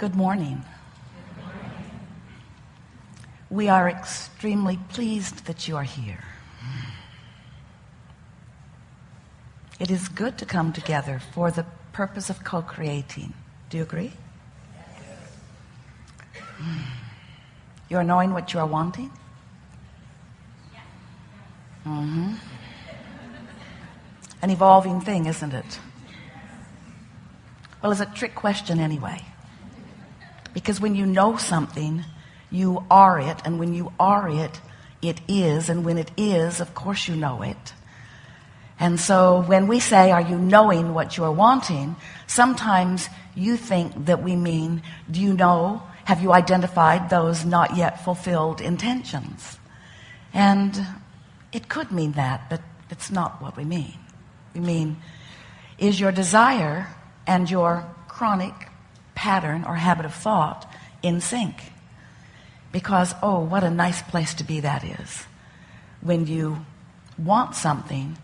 Good morning. We are extremely pleased that you are here. It is good to come together for the purpose of co-creating. Do you agree? You are knowing what you are wanting? Mm-hmm. An evolving thing, isn't it? Well, it's a trick question anyway. Because when you know something, you are it, and when you are it, it is, and when it is, of course you know it. And so when we say, are you knowing what you are wanting, sometimes you think that we mean, do you know, have you identified those not yet fulfilled intentions? And it could mean that, but it's not what we mean. We mean, is your desire and your chronic pattern or habit of thought in sync? Because, oh, what a nice place to be that is. When you want something,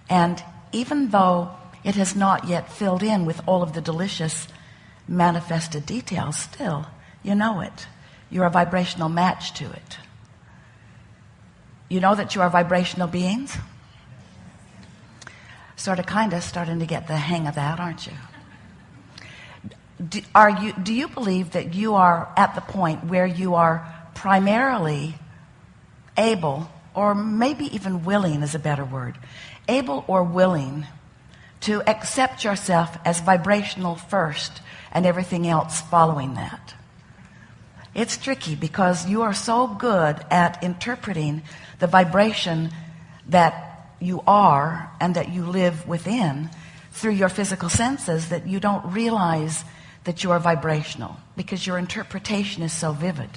and even though it has not yet filled in with all of the delicious manifested details, still, you know it. You're a vibrational match to it. You know that you are vibrational beings? Sort of, kind of starting to get the hang of that, aren't you? Do you believe that you are at the point where you are primarily able, or maybe even willing is a better word, able or willing to accept yourself as vibrational first and everything else following that? It's tricky because you are so good at interpreting the vibration that you are and that you live within through your physical senses that you don't realize that you are vibrational because your interpretation is so vivid.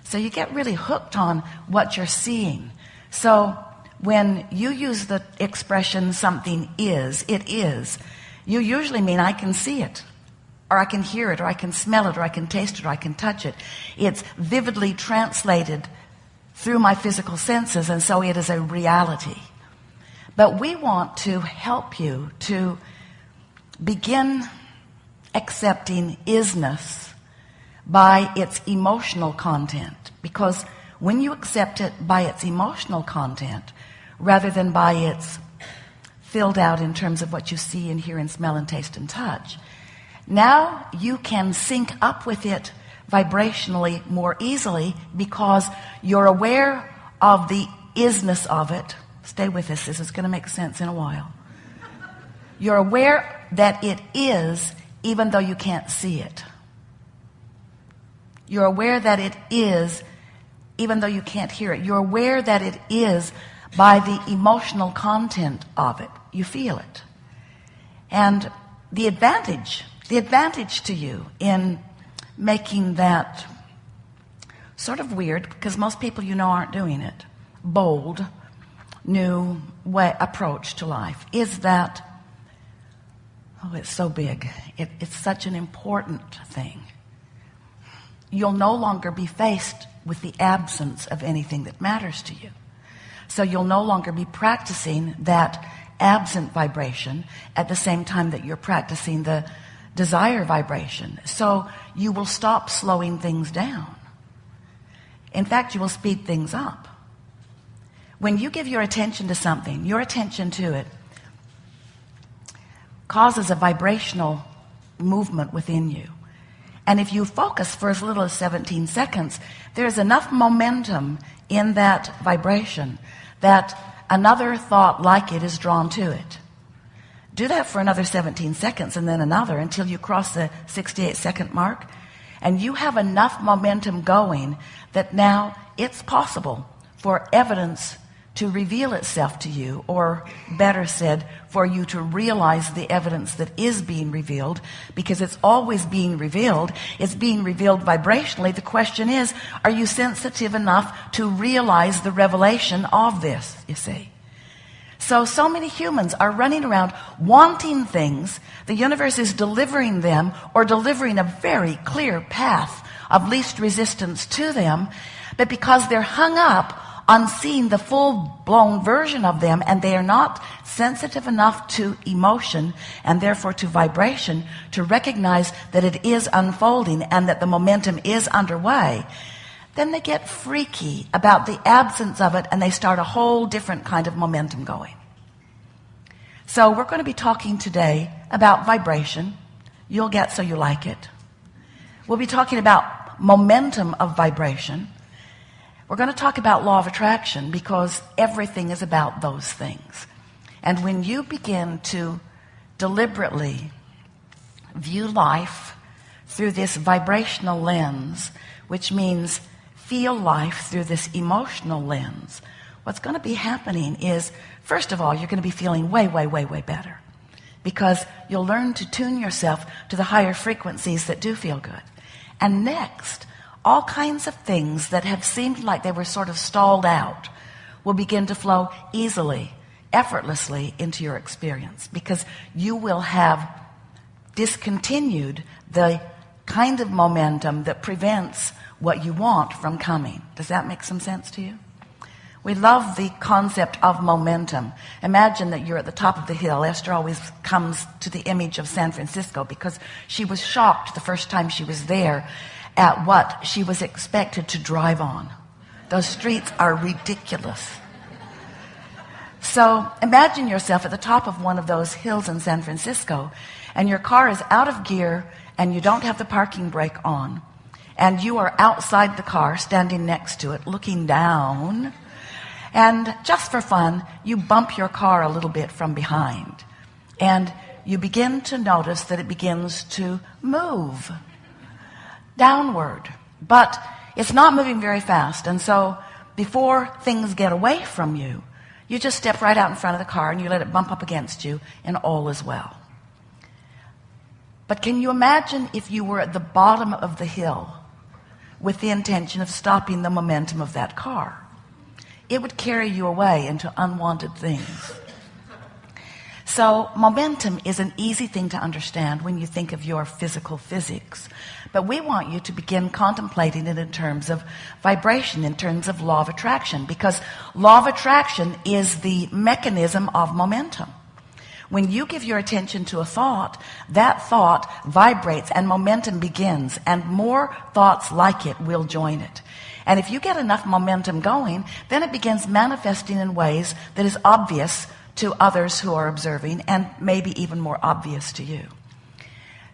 So you get really hooked on what you're seeing. So when you use the expression something is, it is, you usually mean I can see it, or I can hear it, or I can smell it, or I can taste it, or I can touch it. It's vividly translated through my physical senses, and so it is a reality. But we want to help you to begin accepting isness by its emotional content. Because when you accept it by its emotional content, rather than by its filled out in terms of what you see and hear and smell and taste and touch, now you can sync up with it vibrationally more easily because you're aware of the isness of it. Stay with us, this is going to make sense in a while. You're aware that it is even though you can't see it. You're aware that it is even though you can't hear it. You're aware that it is by the emotional content of it. You feel it. And the advantage to you in making that sort of weird, because most people you know aren't doing it, bold, new approach to life, is that, oh, it's so big. It's such an important thing. You'll no longer be faced with the absence of anything that matters to you. So you'll no longer be practicing that absent vibration at the same time that you're practicing the desire vibration. So you will stop slowing things down. In fact, you will speed things up. When you give your attention to something, your attention to it causes a vibrational movement within you. And if you focus for as little as 17 seconds, there's enough momentum in that vibration that another thought like it is drawn to it. Do that for another 17 seconds and then another until you cross the 68-second mark. And you have enough momentum going that now it's possible for evidence to reveal itself to you, or better said, for you to realize the evidence that is being revealed, because it's always being revealed. It's being revealed vibrationally. The question is, are you sensitive enough to realize the revelation of this, you see? So many humans are running around wanting things. The universe is delivering them, or delivering a very clear path of least resistance to them. But because they're hung up on seeing the full-blown version of them, and they are not sensitive enough to emotion and therefore to vibration to recognize that it is unfolding and that the momentum is underway, then they get freaky about the absence of it and they start a whole different kind of momentum going. So we're going to be talking today about vibration. You'll get so you like it. We'll be talking about momentum of vibration. We're going to talk about law of attraction because everything is about those things. And when you begin to deliberately view life through this vibrational lens, which means feel life through this emotional lens, what's going to be happening is, first of all, you're going to be feeling way, way, way, way better because you'll learn to tune yourself to the higher frequencies that do feel good. And next, all kinds of things that have seemed like they were sort of stalled out will begin to flow easily, effortlessly into your experience because you will have discontinued the kind of momentum that prevents what you want from coming. Does that make some sense to you? We love the concept of momentum. Imagine that you're at the top of the hill. Esther always comes to the image of San Francisco because she was shocked the first time she was there at what she was expected to drive on. Those streets are ridiculous. So imagine yourself at the top of one of those hills in San Francisco and your car is out of gear and you don't have the parking brake on and you are outside the car standing next to it looking down, and just for fun you bump your car a little bit from behind and you begin to notice that it begins to move downward, but it's not moving very fast. And so before things get away from you, you just step right out in front of the car and you let it bump up against you and all is well. But can you imagine if you were at the bottom of the hill with the intention of stopping the momentum of that car? It would carry you away into unwanted things. So momentum is an easy thing to understand when you think of your physical physics. But we want you to begin contemplating it in terms of vibration, in terms of law of attraction, because law of attraction is the mechanism of momentum. When you give your attention to a thought, that thought vibrates and momentum begins, and more thoughts like it will join it. And if you get enough momentum going, then it begins manifesting in ways that is obvious to others who are observing and maybe even more obvious to you.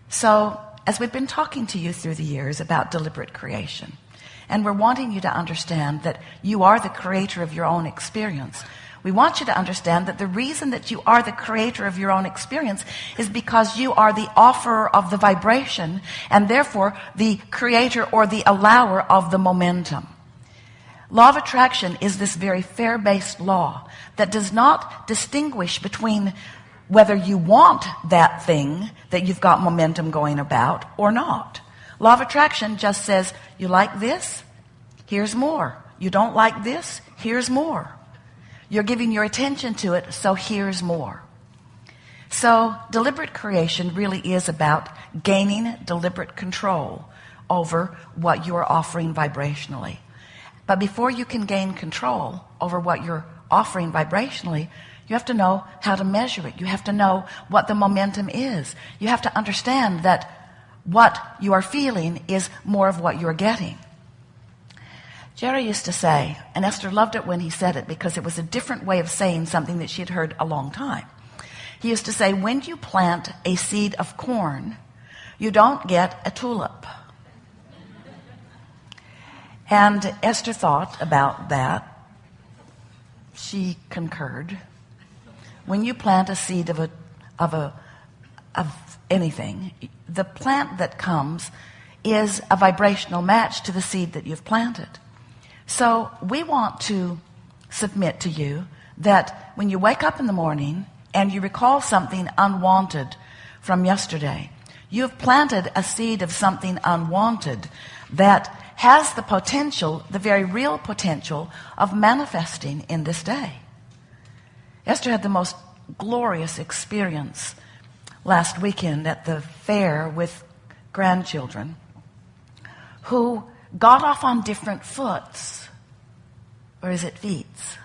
So, as we've been talking to you through the years about deliberate creation, and we're wanting you to understand that you are the creator of your own experience, we want you to understand that the reason that you are the creator of your own experience is because you are the offerer of the vibration and therefore the creator or the allower of the momentum. Law of attraction is this very fair-based law that does not distinguish between whether you want that thing that you've got momentum going about or not. Law of attraction just says, you like this? Here's more. You don't like this? Here's more. You're giving your attention to it, so here's more. So deliberate creation really is about gaining deliberate control over what you are offering vibrationally. But before you can gain control over what you're offering vibrationally, you have to know how to measure it. You have to know what the momentum is. You have to understand that what you are feeling is more of what you're getting. Jerry used to say, and Esther loved it when he said it because it was a different way of saying something that she had heard a long time. He used to say, when you plant a seed of corn, you don't get a tulip. And Esther thought about that. She concurred. When you plant a seed of anything, the plant that comes is a vibrational match to the seed that you've planted. So we want to submit to you that when you wake up in the morning and you recall something unwanted from yesterday, you have planted a seed of something unwanted that has the potential, the very real potential of manifesting in this day. Esther had the most glorious experience last weekend at the fair with grandchildren who got off on different foots. Or is it feets?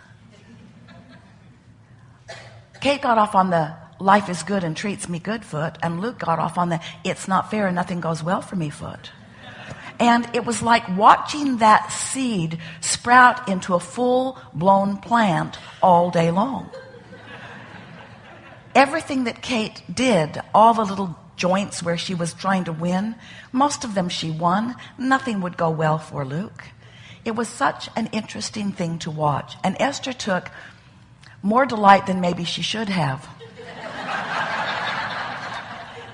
Kate got off on the life is good and treats me good foot, and Luke got off on the it's not fair and nothing goes well for me foot. And it was like watching that seed sprout into a full-blown plant all day long. Everything that Kate did, all the little joints where she was trying to win, most of them she won. Nothing would go well for Luke. It was such an interesting thing to watch. And Esther took more delight than maybe she should have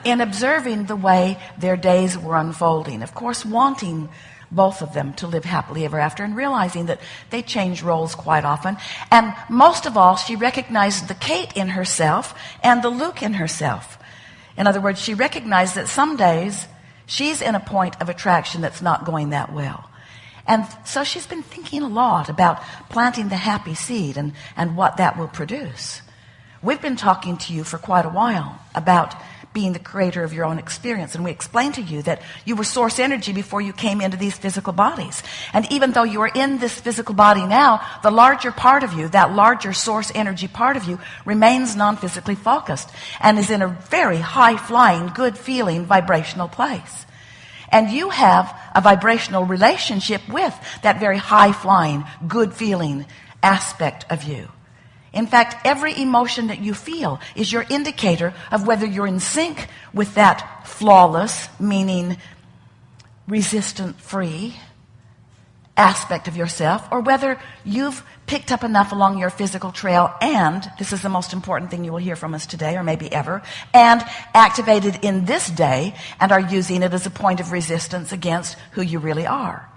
in observing the way their days were unfolding. Of course, wanting both of them to live happily ever after and realizing that they change roles quite often. And most of all, she recognized the Kate in herself and the Luke in herself. In other words, she recognized that some days she's in a point of attraction that's not going that well. And so she's been thinking a lot about planting the happy seed and what that will produce. We've been talking to you for quite a while about being the creator of your own experience. And we explained to you that you were source energy before you came into these physical bodies. And even though you are in this physical body now, the larger part of you, that larger source energy part of you, remains non-physically focused and is in a very high-flying, good-feeling, vibrational place. And you have a vibrational relationship with that very high-flying, good-feeling aspect of you. In fact, every emotion that you feel is your indicator of whether you're in sync with that flawless, meaning resistant-free aspect of yourself, or whether you've picked up enough along your physical trail and, this is the most important thing you will hear from us today, or maybe ever, and activated in this day and are using it as a point of resistance against who you really are.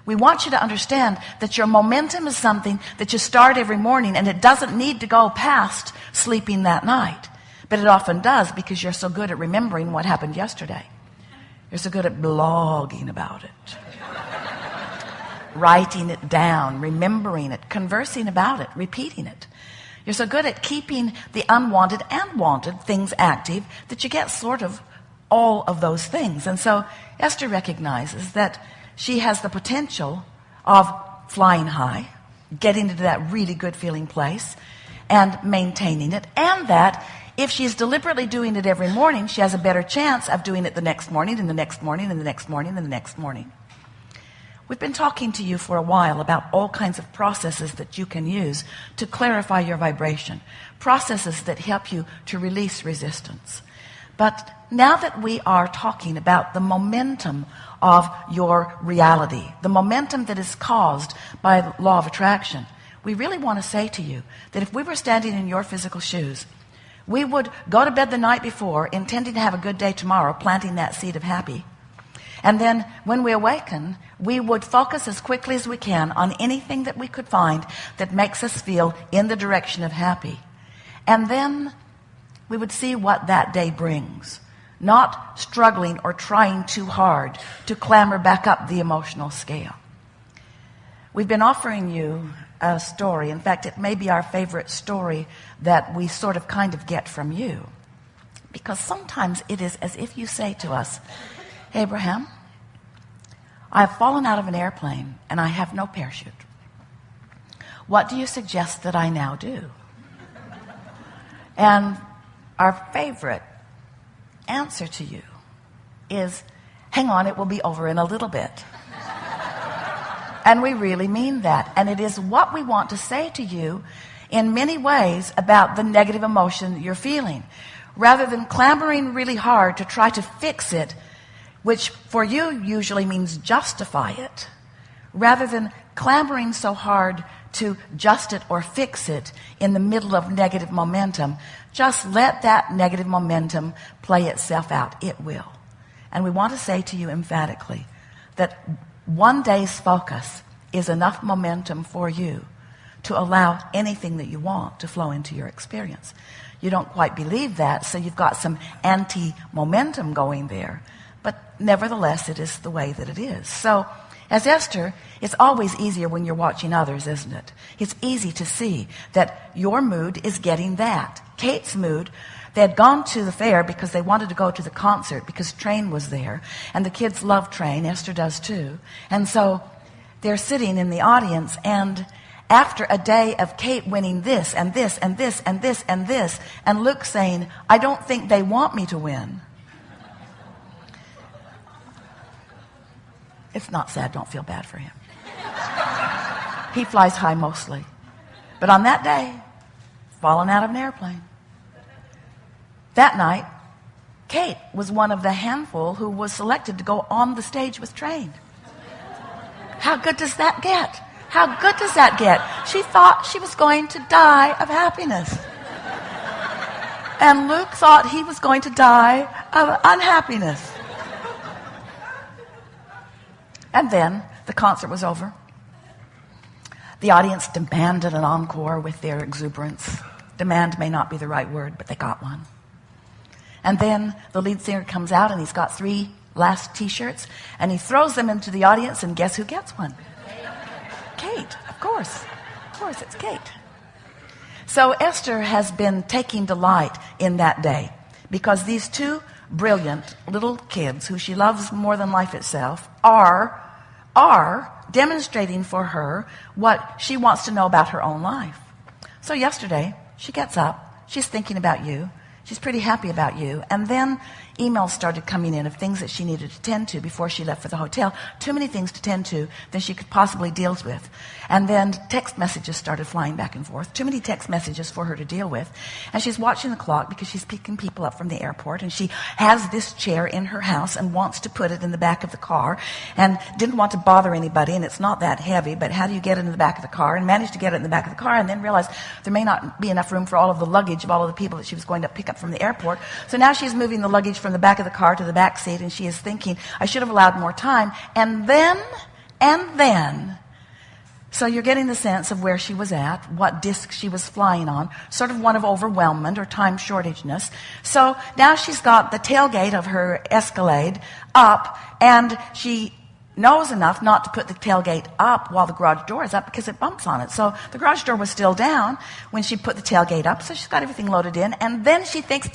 We want you to understand that your momentum is something that you start every morning, and it doesn't need to go past sleeping that night. But it often does, because you're so good at remembering what happened yesterday. You're so good at blogging about it, writing it down, remembering it, conversing about it, repeating it. You're so good at keeping the unwanted and wanted things active that you get sort of all of those things. And so Esther recognizes that she has the potential of flying high, getting into that really good feeling place and maintaining it, and that if she's deliberately doing it every morning, she has a better chance of doing it the next morning and the next morning and the next morning and the next morning. We've been talking to you for a while about all kinds of processes that you can use to clarify your vibration, processes that help you to release resistance. But now that we are talking about the momentum of your reality, the momentum that is caused by the law of attraction, we really want to say to you that if we were standing in your physical shoes, we would go to bed the night before intending to have a good day tomorrow, planting that seed of happy. And then when we awaken, we would focus as quickly as we can on anything that we could find that makes us feel in the direction of happy. And then we would see what that day brings, not struggling or trying too hard to clamber back up the emotional scale. We've been offering you a story. In fact, it may be our favorite story that we sort of kind of get from you. Because sometimes it is as if you say to us, Abraham, I have fallen out of an airplane and I have no parachute. What do you suggest that I now do? And our favorite answer to you is, hang on, it will be over in a little bit. And we really mean that. And it is what we want to say to you in many ways about the negative emotion you're feeling. Rather than clamoring really hard to try to fix it, which for you usually means justify it, rather than clamoring so hard to just it or fix it in the middle of negative momentum, just let that negative momentum play itself out. It will. And we want to say to you emphatically that one day's focus is enough momentum for you to allow anything that you want to flow into your experience. You don't quite believe that, so you've got some anti-momentum going there. But nevertheless, it is the way that it is. So, as Esther, it's always easier when you're watching others, isn't it? It's easy to see that your mood is getting that. Kate's mood, they had gone to the fair because they wanted to go to the concert because Train was there. And the kids love Train. Esther does too. And so they're sitting in the audience, and after a day of Kate winning this and this and this and this and this, and Luke saying, I don't think they want me to win. It's not sad. Don't feel bad for him. He flies high mostly. But on that day, falling out of an airplane. That night, Kate was one of the handful who was selected to go on the stage with Train. How good does that get? How good does that get? She thought she was going to die of happiness. And Luke thought he was going to die of unhappiness. And then the concert was over. The audience demanded an encore with their exuberance. Demand may not be the right word, but they got one. And then the lead singer comes out and he's got 3 last t-shirts and he throws them into the audience, and guess who gets one? Kate, of course. Of course, it's Kate. So Esther has been taking delight in that day because these 2 brilliant little kids who she loves more than life itself are demonstrating for her what she wants to know about her own life. So yesterday, she gets up, she's thinking about you, she's pretty happy about you, and then emails started coming in of things that she needed to tend to before she left for the hotel. Too many things to tend to than she could possibly deal with. And then text messages started flying back and forth. Too many text messages for her to deal with. And she's watching the clock because she's picking people up from the airport, and she has this chair in her house and wants to put it in the back of the car and didn't want to bother anybody, and it's not that heavy, but how do you get it in the back of the car? And managed to get it in the back of the car and then realized there may not be enough room for all of the luggage of all of the people that she was going to pick up from the airport. So now she's moving the luggage from the back of the car to the back seat, and she is thinking, I should have allowed more time. And then, so you're getting the sense of where she was at, what disc she was flying on, sort of one of overwhelmment or time shortageness. So now she's got the tailgate of her Escalade up, and she knows enough not to put the tailgate up while the garage door is up because it bumps on it. So the garage door was still down when she put the tailgate up, so she's got everything loaded in, and then she thinks,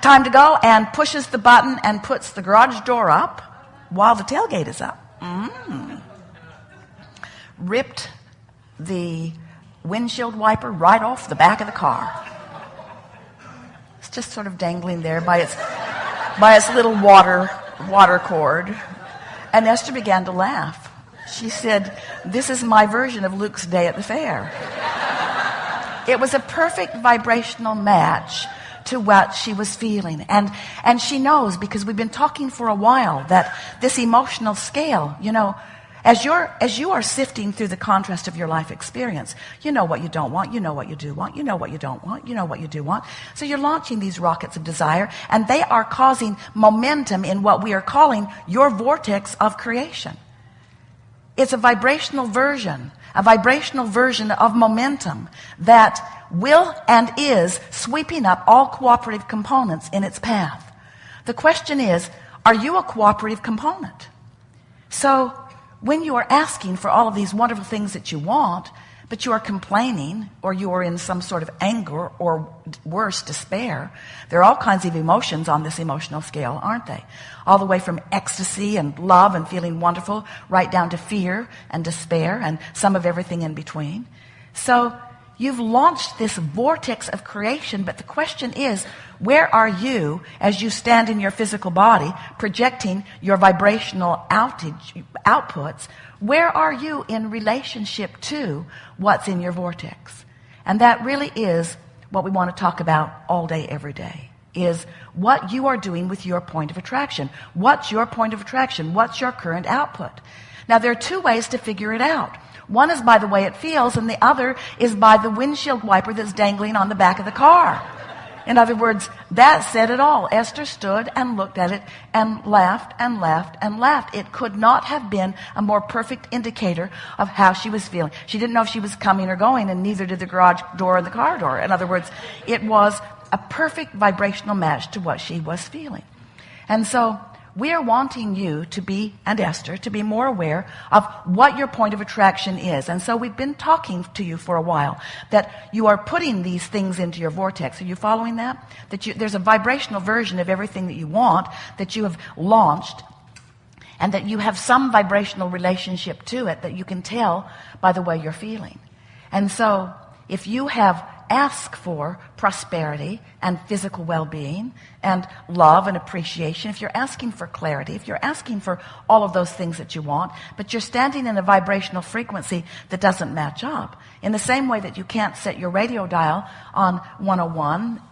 time to go, and pushes the button and puts the garage door up while the tailgate is up. Ripped the windshield wiper right off the back of the car. It's just sort of dangling there by its little water cord. And Esther began to laugh. She said, this is my version of Luke's day at the fair. It was a perfect vibrational match to what she was feeling. And she knows, because we've been talking for a while, that this emotional scale, as you are sifting through the contrast of your life experience, you know what you don't want, you know what you do want, you know what you don't want, you know what you do want. So you're launching these rockets of desire, and they are causing momentum in what we are calling your vortex of creation. It's a vibrational version of momentum that will and is sweeping up all cooperative components in its path. The question is, are you a cooperative component? So when you are asking for all of these wonderful things that you want, but you are complaining, or you are in some sort of anger, or worse, despair, there are all kinds of emotions on this emotional scale, aren't they? All the way from ecstasy and love and feeling wonderful, right down to fear and despair and some of everything in between. So you've launched this vortex of creation, but the question is, where are you as you stand in your physical body projecting your vibrational outputs? Where are you in relationship to what's in your vortex? And that really is what we want to talk about all day, every day, is what you are doing with your point of attraction. What's your point of attraction? What's your current output? Now, there are 2 ways to figure it out. One is by the way it feels, and the other is by the windshield wiper that's dangling on the back of the car. In other words, that said it all. Esther stood and looked at it and laughed and laughed and laughed. It could not have been a more perfect indicator of how she was feeling. She didn't know if she was coming or going, and neither did the garage door or the car door. In other words, it was a perfect vibrational match to what she was feeling. And so we are wanting you to be, and Esther, to be more aware of what your point of attraction is. And so we've been talking to you for a while that you are putting these things into your vortex. Are you following that? There's a vibrational version of everything that you want that you have launched, and that you have some vibrational relationship to it that you can tell by the way you're feeling. And so if you have asked for prosperity and physical well-being and love and appreciation, if you're asking for clarity, if you're asking for all of those things that you want, but you're standing in a vibrational frequency that doesn't match up, in the same way that you can't set your radio dial on 101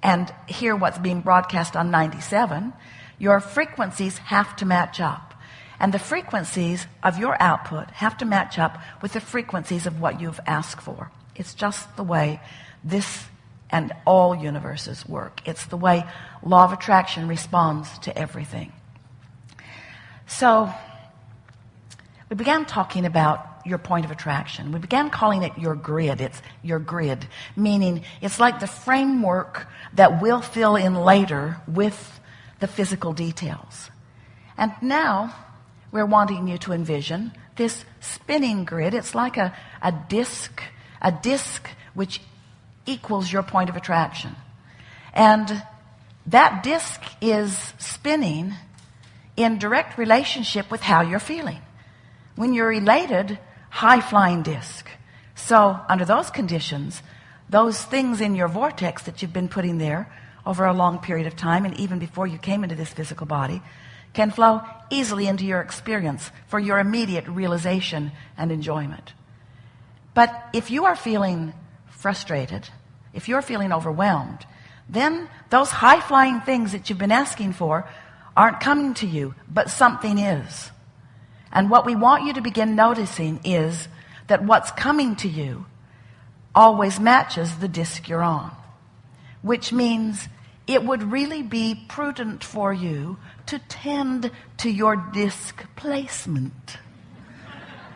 and hear what's being broadcast on 97, your frequencies have to match up. And the frequencies of your output have to match up with the frequencies of what you've asked for. It's just the way this and all universes work. It's the way law of attraction responds to everything. So we began talking about your point of attraction. We began calling it your grid. It's your grid, meaning it's like the framework that we'll fill in later with the physical details. And now we're wanting you to envision this spinning grid. It's like a disc which equals your point of attraction. And that disc is spinning in direct relationship with how you're feeling. When you're elated, high-flying disc. So under those conditions, those things in your vortex that you've been putting there over a long period of time, and even before you came into this physical body, can flow easily into your experience for your immediate realization and enjoyment. But if you are feeling frustrated, if you're feeling overwhelmed, then those high-flying things that you've been asking for aren't coming to you, but something is. And what we want you to begin noticing is that what's coming to you always matches the disc you're on, which means it would really be prudent for you to tend to your disc placement.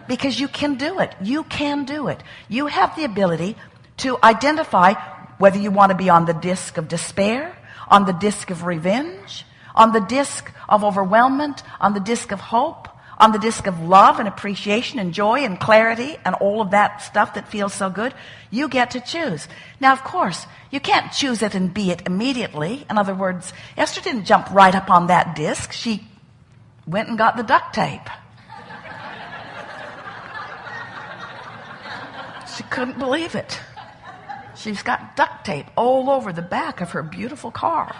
Because you can do it. You can do it. You have the ability to identify whether you want to be on the disc of despair, on the disc of revenge, on the disc of overwhelmment, on the disc of hope, on the disc of love and appreciation and joy and clarity and all of that stuff that feels so good. You get to choose. Now, of course, you can't choose it and be it immediately. In other words, Esther didn't jump right up on that disc. She went and got the duct tape. She couldn't believe it. She's got duct tape all over the back of her beautiful car.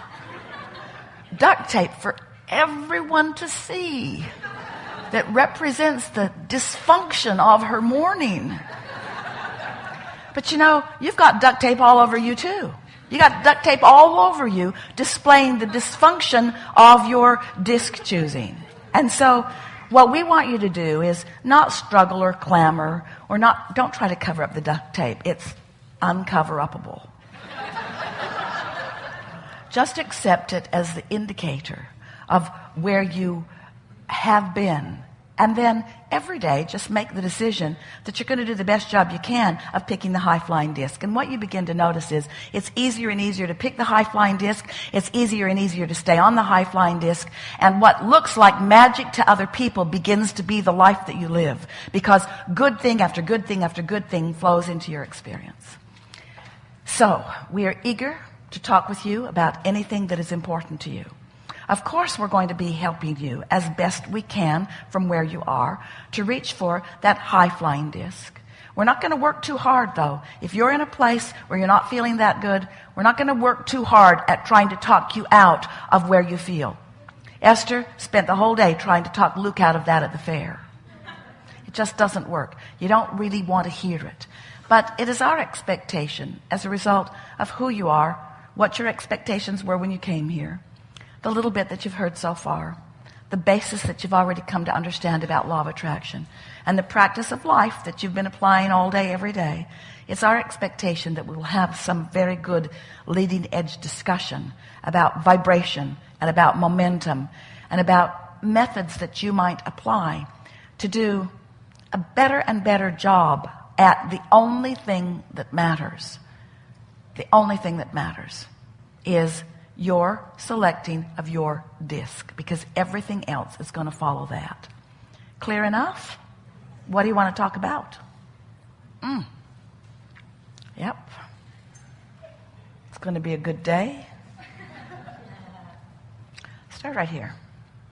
Duct tape for everyone to see that represents the dysfunction of her morning. But you know, you've got duct tape all over you too. You got duct tape all over you displaying the dysfunction of your disc choosing. And so what we want you to do is not struggle or clamor or don't try to cover up the duct tape. It's uncover-upable. Just accept it as the indicator of where you have been. And then every day just make the decision that you're going to do the best job you can of picking the high-flying disc. And what you begin to notice is it's easier and easier to pick the high-flying disc. It's easier and easier to stay on the high-flying disc. And what looks like magic to other people begins to be the life that you live, because good thing after good thing after good thing flows into your experience. So we are eager to talk with you about anything that is important to you. Of course, we're going to be helping you as best we can from where you are to reach for that high-flying disc. We're not going to work too hard, though. If you're in a place where you're not feeling that good, we're not going to work too hard at trying to talk you out of where you feel. Esther spent the whole day trying to talk Luke out of that at the fair. It just doesn't work. You don't really want to hear it. But it is our expectation, as a result of who you are, what your expectations were when you came here, the little bit that you've heard so far, the basis that you've already come to understand about law of attraction, and the practice of life that you've been applying all day, every day. It's our expectation that we will have some very good leading edge discussion about vibration and about momentum and about methods that you might apply to do a better and better job at the only thing that matters. The only thing that matters is your selecting of your disc, because everything else is going to follow that. Clear enough? What do you want to talk about? Yep. It's going to be a good day. Start right here.